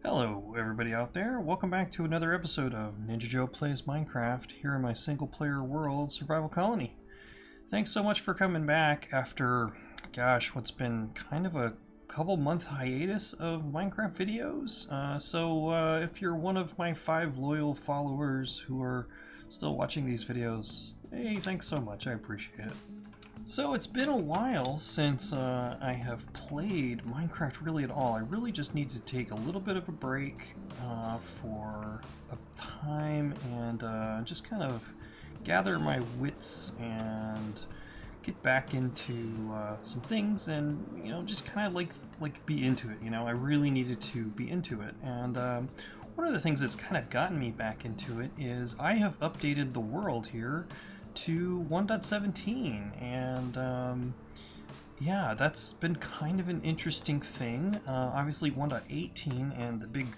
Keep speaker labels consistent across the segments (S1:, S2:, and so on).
S1: Hello everybody out there, welcome back to another episode of Ninja Joe Plays Minecraft here in my single player world survival colony. Thanks so much for coming back after, gosh, what's been kind of a couple month hiatus of Minecraft videos. If you're one of my 5 loyal followers who are still watching these videos, hey, thanks so much, I appreciate it. So it's been a while since I have played Minecraft really at all. I really just need to take a little bit of a break for a time and just kind of gather my wits and get back into some things and, you know, just kind of like be into it. You know, I really needed to be into it. And one of the things that's kind of gotten me back into it is I have updated the world here to 1.17, and yeah, that's been kind of an interesting thing. Obviously 1.18 and the big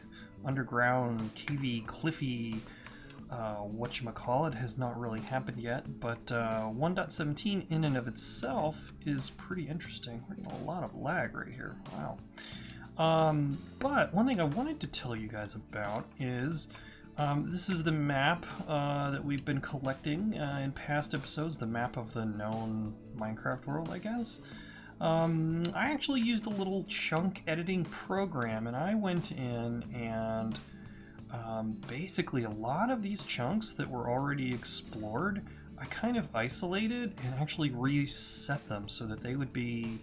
S1: underground cavey cliffy whatchamacallit has not really happened yet, but 1.17 in and of itself is pretty interesting. We're getting a lot of lag right here, wow. But one thing I wanted to tell you guys about is this is the map that we've been collecting in past episodes, the map of the known Minecraft world, I guess. I actually used a little chunk editing program, and I went in and basically a lot of these chunks that were already explored, I kind of isolated and actually reset them so that they would be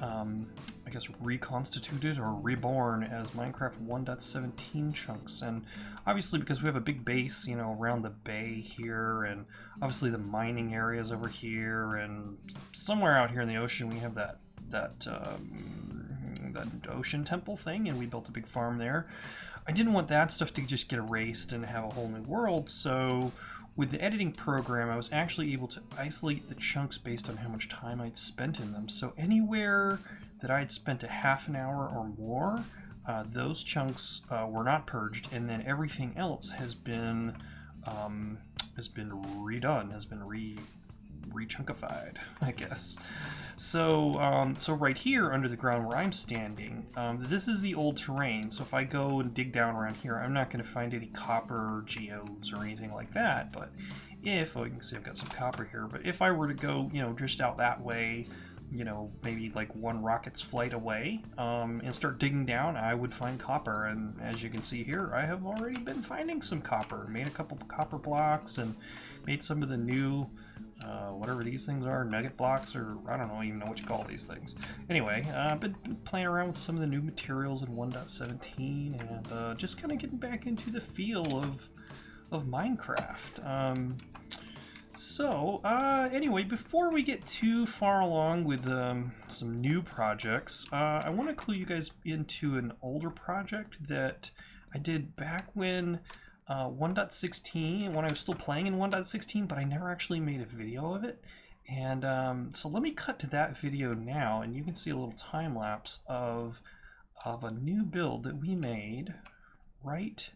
S1: I guess reconstituted or reborn as Minecraft 1.17 chunks. And obviously because we have a big base, you know, around the bay here, and obviously the mining areas over here, and somewhere out here in the ocean we have that ocean temple thing, and we built a big farm there. I didn't want that stuff to just get erased and have a whole new world, so with the editing program, I was actually able to isolate the chunks based on how much time I'd spent in them. So anywhere that I'd spent a half an hour or more, those chunks were not purged, and then everything else has been redone, has been re-chunkified, I guess. So, so right here under the ground where I'm standing, this is the old terrain. So if I go and dig down around here, I'm not going to find any copper geodes or anything like that. But if, oh, you can see I've got some copper here. But if I were to go, you know, just out that way, you know, maybe like one rocket's flight away, and start digging down, I would find copper. And as you can see here, I have already been finding some copper. Made a couple of copper blocks and made some of the new whatever these things are, nugget blocks, or I don't even know what you call these things. Anyway, I've been playing around with some of the new materials in 1.17 and just kind of getting back into the feel of Minecraft. Anyway, before we get too far along with some new projects, I want to clue you guys into an older project that I did back when 1.16, when I was still playing in 1.16, but I never actually made a video of it. And so let me cut to that video now, and you can see a little time lapse of a new build that we made right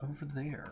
S1: over there.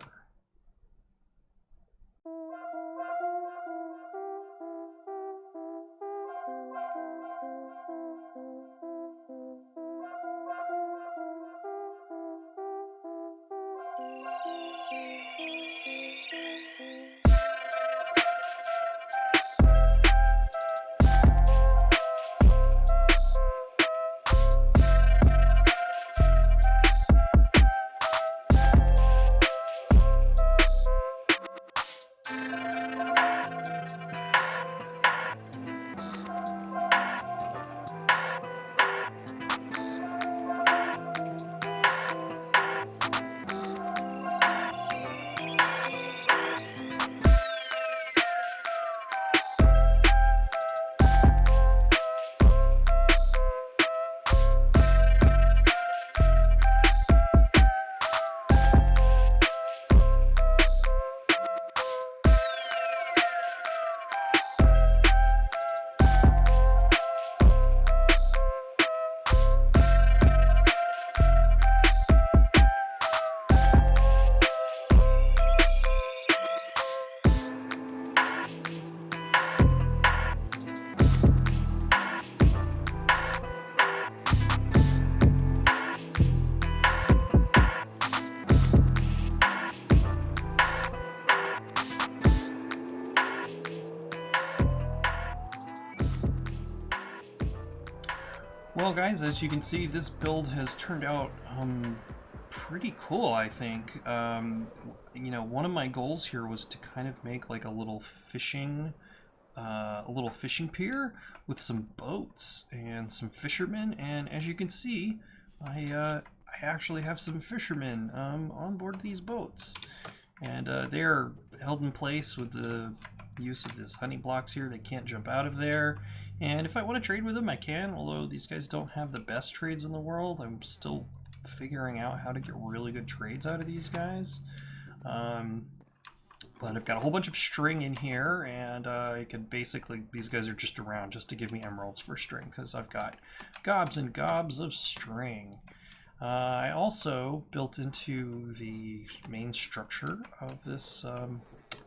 S1: Well, guys, as you can see, this build has turned out pretty cool, I think. You know, one of my goals here was to kind of make like a little fishing pier with some boats and some fishermen. And as you can see, I actually have some fishermen on board these boats, and they are held in place with the use of this honey blocks here. They can't jump out of there. And if I want to trade with them, I can, although these guys don't have the best trades in the world. I'm still figuring out how to get really good trades out of these guys. But I've got a whole bunch of string in here, and I could basically, these guys are just around just to give me emeralds for string, because I've got gobs and gobs of string. I also built into the main structure of this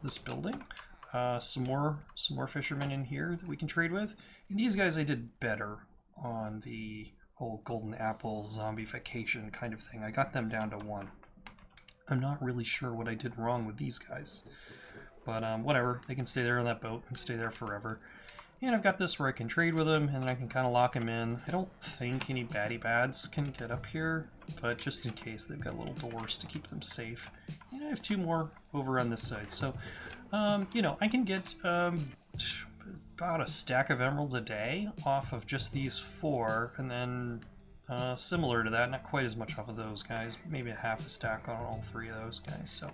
S1: this building some more fishermen in here that we can trade with. And these guys I did better on the whole golden apple zombification kind of thing. I got them down to 1. I'm not really sure what I did wrong with these guys, but whatever. They can stay there on that boat and stay there forever. And I've got this where I can trade with them, and then I can kind of lock them in. I don't think any baddie bads can get up here, but just in case, they've got little doors to keep them safe. And I have 2 more over on this side. So, you know, I can get about a stack of emeralds a day off of just these 4, and then similar to that, not quite as much off of those guys, maybe a half a stack on all 3 of those guys. So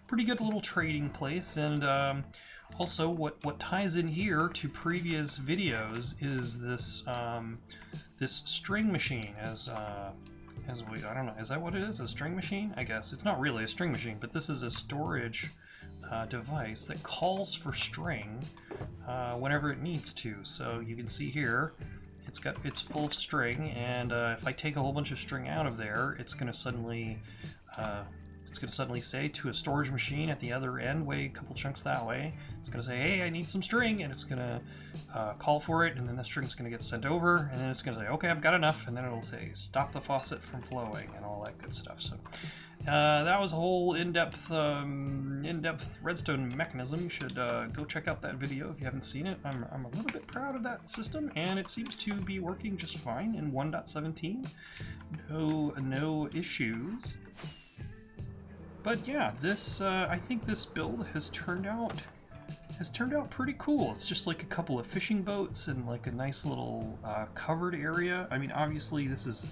S1: pretty good little trading place. And also what ties in here to previous videos is this this string machine, as we, I don't know, is that what it is, a string machine? I guess it's not really a string machine, but this is a storage device that calls for string whenever it needs to. So you can see here it's full of string, and if I take a whole bunch of string out of there, it's going to suddenly say to a storage machine at the other end, weigh a couple chunks that way, it's going to say, hey, I need some string, and it's going to call for it, and then the string's going to get sent over, and then it's going to say, okay, I've got enough, and then it'll say stop the faucet from flowing and all that good stuff. So that was a whole in-depth redstone mechanism. You should go check out that video if you haven't seen it. I'm a little bit proud of that system, and it seems to be working just fine in 1.17. No issues. But yeah, this I think this build has turned out pretty cool. It's just like a couple of fishing boats and like a nice little covered area. I mean, obviously this is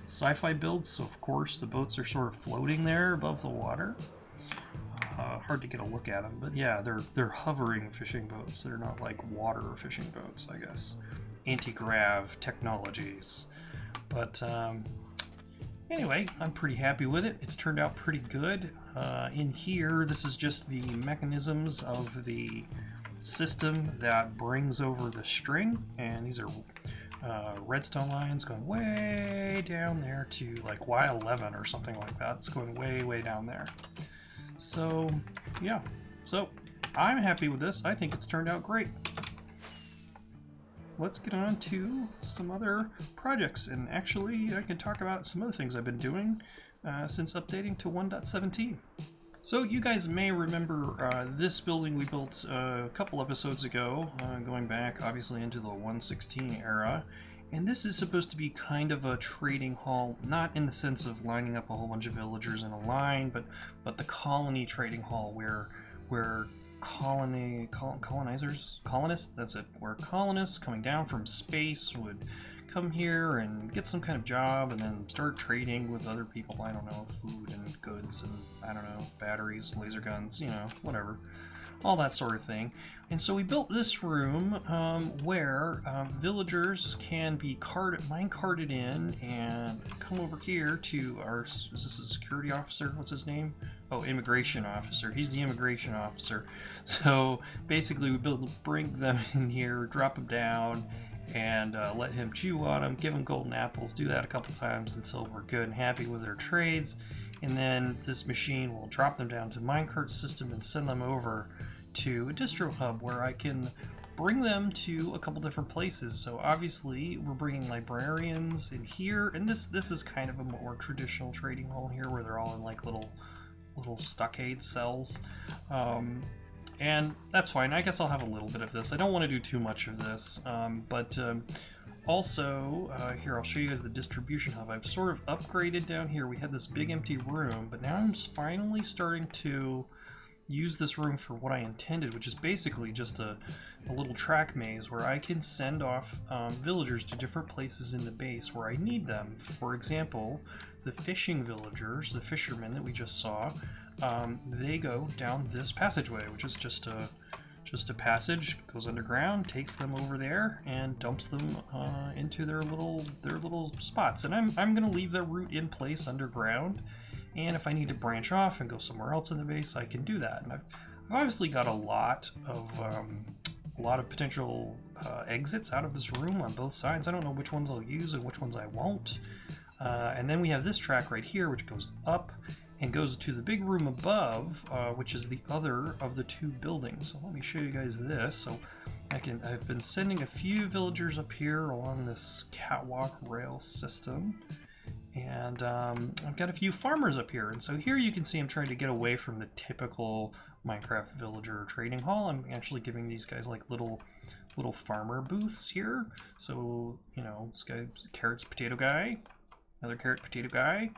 S1: sci-fi build, so of course the boats are sort of floating there above the water. Hard to get a look at them, but yeah, they're hovering fishing boats. They're not like water fishing boats, I guess. Anti-grav technologies. But anyway, I'm pretty happy with it. It's turned out pretty good. In here, this is just the mechanisms of the system that brings over the string, and these are redstone lines going way down there to like Y11 or something like that. It's going way down there. So yeah, so I'm happy with this. I think it's turned out great. Let's get on to some other projects, and actually I can talk about some other things I've been doing since updating to 1.17. So you guys may remember this building we built a couple episodes ago, going back obviously into the 1.16 era, and this is supposed to be kind of a trading hall, not in the sense of lining up a whole bunch of villagers in a line, but the colony trading hall where colonists, that's it, where colonists coming down from space would come here and get some kind of job and then start trading with other people. I don't know, food and goods and, I don't know, batteries, laser guns, you know, whatever, all that sort of thing. And so we built this room where villagers can be mine-carted in and come over here to our, is this a security officer? What's his name? Oh, immigration officer. He's the immigration officer. So basically we bring them in here, drop them down, and let him chew on them, give them golden apples, do that a couple times until we're good and happy with their trades. And then this machine will drop them down to minecart system and send them over to a distro hub where I can bring them to a couple different places. So obviously we're bringing librarians in here, and this is kind of a more traditional trading hall here where they're all in like little stockade cells, and that's fine. I guess I'll have a little bit of this. I don't want to do too much of this, but Also, here I'll show you guys the distribution hub. I've sort of upgraded down here. We had this big empty room, but now I'm finally starting to use this room for what I intended, which is basically just a little track maze where I can send off villagers to different places in the base where I need them. For example, the fishing villagers, the fishermen that we just saw, they go down this passageway, which is just a passage, goes underground, takes them over there, and dumps them into their little spots. And I'm gonna leave their route in place underground. And if I need to branch off and go somewhere else in the base, I can do that. And I've obviously got a lot of potential exits out of this room on both sides. I don't know which ones I'll use and which ones I won't. And then we have this track right here, which goes up and goes to the big room above, which is the other of the two buildings. So let me show you guys this. So I've been sending a few villagers up here along this catwalk rail system. And I've got a few farmers up here, and so here you can see I'm trying to get away from the typical Minecraft villager trading hall. I'm actually giving these guys like little farmer booths here. So, you know, this guy, carrots, potato guy, another carrot, potato guy,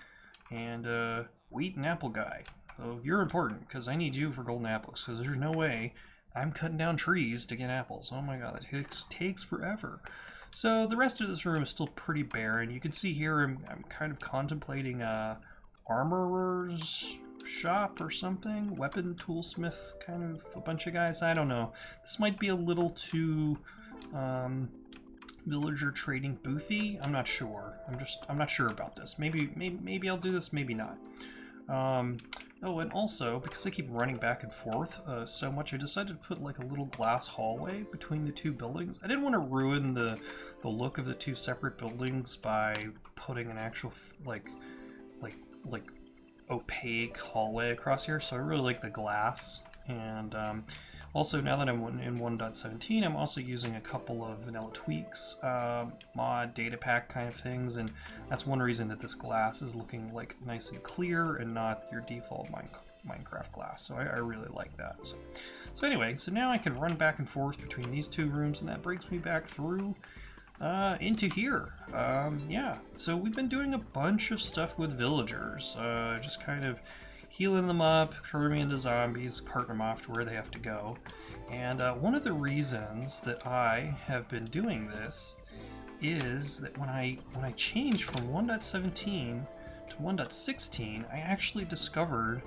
S1: and wheat and apple guy. So you're important because I need you for golden apples, because there's no way I'm cutting down trees to get apples. Oh my god, that takes forever. So the rest of this room is still pretty barren. You can see here I'm kind of contemplating a armorer's shop or something, weapon toolsmith, kind of a bunch of guys. I don't know. This might be a little too villager trading boothy. I'm not sure. I'm not sure about this. Maybe I'll do this. Maybe not. Oh, and also, because I keep running back and forth so much, I decided to put like a little glass hallway between the two buildings. I didn't want to ruin the look of the two separate buildings by putting an actual like opaque hallway across here, so I really like the glass. And also, now that I'm in 1.17, I'm also using a couple of vanilla tweaks, mod, data pack kind of things, and that's one reason that this glass is looking like nice and clear and not your default Minecraft glass. So I really like that. So anyway, so now I can run back and forth between these two rooms, and that brings me back through into here. Yeah, so we've been doing a bunch of stuff with villagers, just kind of healing them up, turning them into zombies, carting them off to where they have to go. And one of the reasons that I have been doing this is that when I changed from 1.17 to 1.16, I actually discovered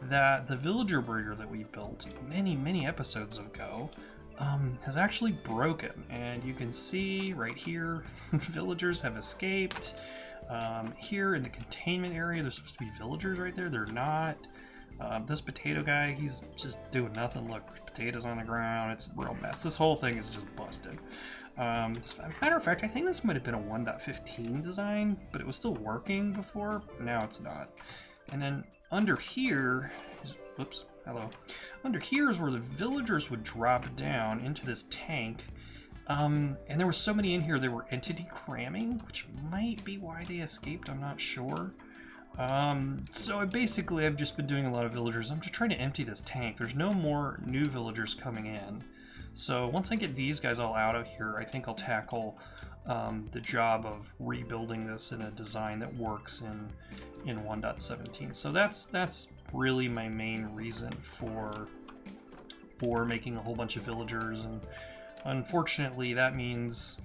S1: that the villager breeder that we built many episodes ago has actually broken. And you can see right here, villagers have escaped. Here in the containment area, there's supposed to be villagers right there. They're not. This potato guy, he's just doing nothing. Look, potatoes on the ground. It's a real mess. This whole thing is just busted. As a matter of fact, I think this might have been a 1.15 design, but it was still working before. Now it's not. And then under here, whoops, hello. Under here is where the villagers would drop down into this tank. And there were so many in here, they were entity cramming, which might be why they escaped, I'm not sure. So I've just been doing a lot of villagers. I'm just trying to empty this tank. There's no more new villagers coming in. So once I get these guys all out of here, I think I'll tackle the job of rebuilding this in a design that works in 1.17. So that's really my main reason for making a whole bunch of villagers. And unfortunately, that means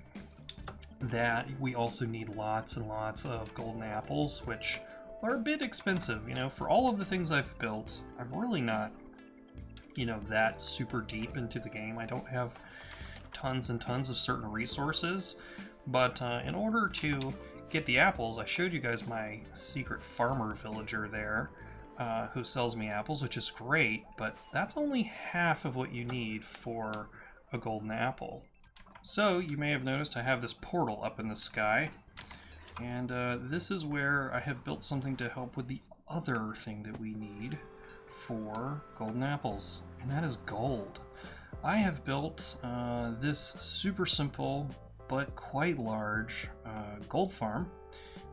S1: that we also need lots and lots of golden apples, which are a bit expensive. You know, for all of the things I've built, I'm really not, you know, that super deep into the game. I don't have tons and tons of certain resources, but in order to get the apples, I showed you guys my secret farmer villager there, who sells me apples, which is great, but that's only half of what you need for a golden apple. So you may have noticed I have this portal up in the sky, and this is where I have built something to help with the other thing that we need for golden apples, and that is gold. I have built this super simple but quite large gold farm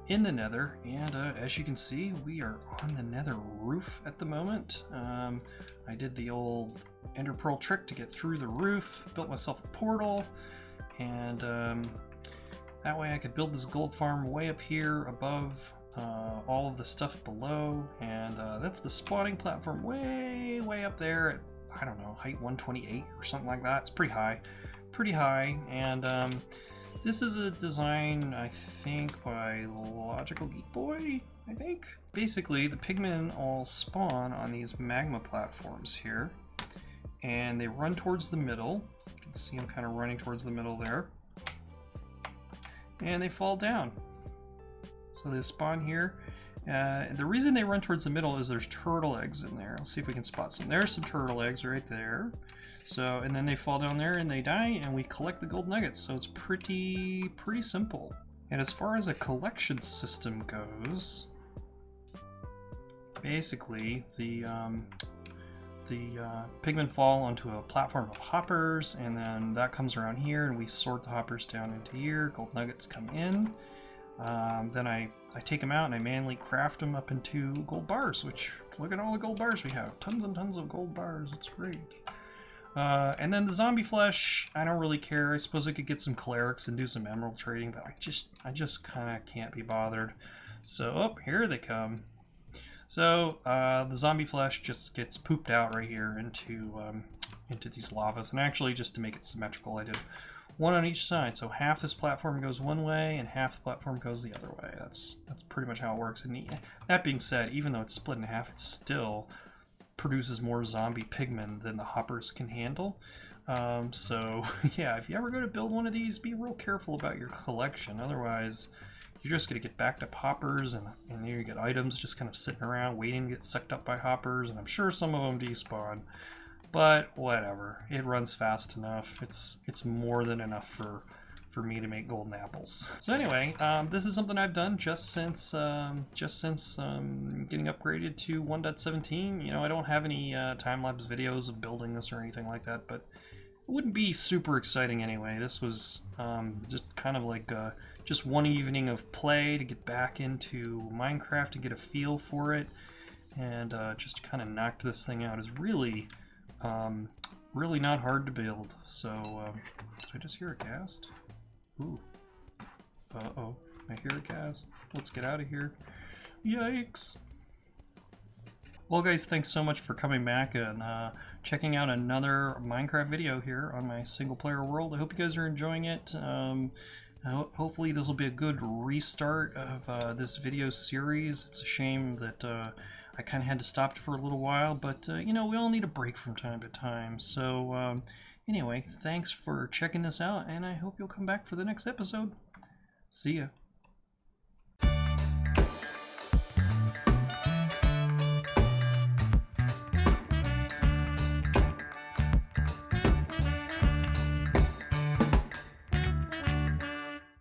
S1: in the nether, and as you can see, we are on the nether roof at the moment. I did the old ender pearl trick to get through the roof, built myself a portal, and That way I could build this gold farm way up here above all of the stuff below, and that's the spawning platform way up there at, I don't know, height 128 or something like that. It's pretty high, and this is a design, I think, by Logical Geek Boy, I think. Basically, the pigmen all spawn on these magma platforms here, and they run towards the middle. You can see them kind of running towards the middle there. And they fall down. So they spawn here. The reason they run towards the middle is there's turtle eggs in there. Let's see if we can spot some. There's some turtle eggs right there. So, and then they fall down there and they die, and we collect the gold nuggets. So it's pretty simple. And as far as a collection system goes, basically the pigmen fall onto a platform of hoppers, and then that comes around here, and we sort the hoppers down into here. Gold nuggets come in. Then I take them out and I manually craft them up into gold bars, which, look at all the gold bars we have. Tons and tons of gold bars. It's great. And then the zombie flesh, I don't really care. I suppose I could get some clerics and do some emerald trading, but I just kind of can't be bothered. So, oh, here they come. So the zombie flesh just gets pooped out right here into these lavas, and actually, just to make it symmetrical, I did one on each side. So half this platform goes one way, and half the platform goes the other way. That's pretty much how it works. And that being said, even though it's split in half, it still produces more zombie pigmen than the hoppers can handle. So yeah, if you ever go to build one of these, be real careful about your collection. Otherwise, you're just going to get backed up hoppers, and there you get items just kind of sitting around waiting to get sucked up by hoppers, and I'm sure some of them despawn. But whatever, it runs fast enough. It's more than enough for me to make golden apples. So anyway, this is something I've done just since getting upgraded to 1.17. You know, I don't have any time-lapse videos of building this or anything like that, but it wouldn't be super exciting anyway. This was just kind of like just one evening of play to get back into Minecraft, to get a feel for it, and just kind of knocked this thing out. Is really not hard to build. So did I just hear a cast? Ooh. Uh-oh. I hear a cast. Let's get out of here. Yikes. Well guys, thanks so much for coming back and checking out another Minecraft video here on my single player world. I hope you guys are enjoying it. Hopefully this will be a good restart of this video series. It's a shame that I kind of had to stop it for a little while, but you know, we all need a break from time to time. So anyway, thanks for checking this out, and I hope you'll come back for the next episode. See ya.